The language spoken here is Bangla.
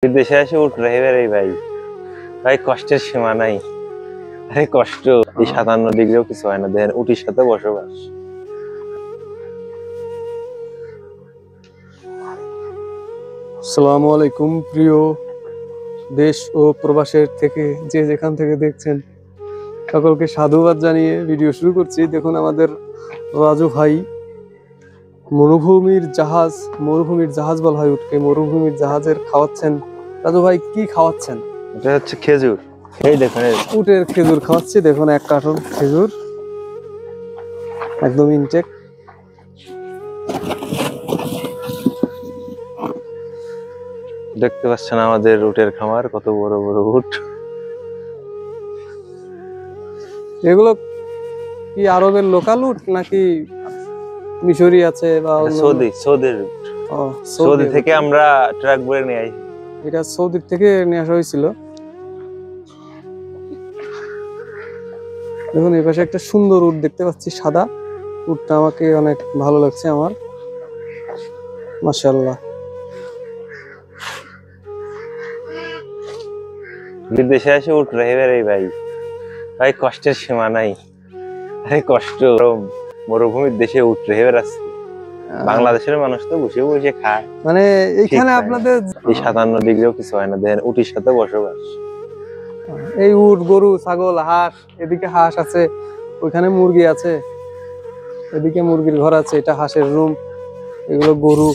বিদেশে এসে উঠ রহে রে ভাই, ভাই কষ্টের সীমা নাই। আরে কষ্ট এই 57 ডিগ্রিও কিছু হয় না, দেখেন উটির সাথে বসবাস। আসসালামু আলাইকুম প্রিয় দেশ ও প্রবাসের থেকে যে যেখান থেকে দেখছেন সকলকে সাধুবাদ জানিয়ে ভিডিও শুরু করছি। দেখুন আমাদের রাজু ভাই মরুভূমির জাহাজ বলা হয় উঠকে, মরুভূমির জাহাজের খাওয়াচ্ছেন। রাজু ভাই কি খাওয়াচ্ছেন? এটা হচ্ছে খেজুর। এই দেখুন উটের খেজুর খাওয়াচ্ছি। দেখুন 1 কার্টন খেজুর একদম ইনটেক। দেখতে পাচ্ছেন আমাদের উটের খামার, কত বড় বড় উট। এগুলো কি আরবের লোকাল উট নাকি মিশরি আছে বা সৌদির উট। সৌদি থেকে আমরা ট্রাক ভরে নিয়ে আসি। এটা সৌদির থেকে নিয়ে আসা হয়েছিল। দেখুন এই পাশে একটা সুন্দর উট দেখতে পাচ্ছি, সাদা উটটা আমাকে অনেক ভালো লাগছে আমার, মাশাআল্লাহ। বিদেশে এসে উঠ রহে রে ভাই, ভাই কষ্টের সীমা নাই। আরে কষ্ট, মরুভূমির দেশে উঠ রহে বেড়াচ্ছে। বাংলাদেশের মানুষ তো বসে বসে খায়, মানে এইখানে আপনাদের এই 57 ডিগ্রিও কিছু হয় না, দেখেন উটির সাথে বসবাস। এই উট, গরু, ছাগল, হাঁস, এদিকে হাঁস আছে, ওইখানে মুরগি আছে, এদিকে মুরগির ঘর আছে, এটা হাঁসের রুম, এগুলো গরু।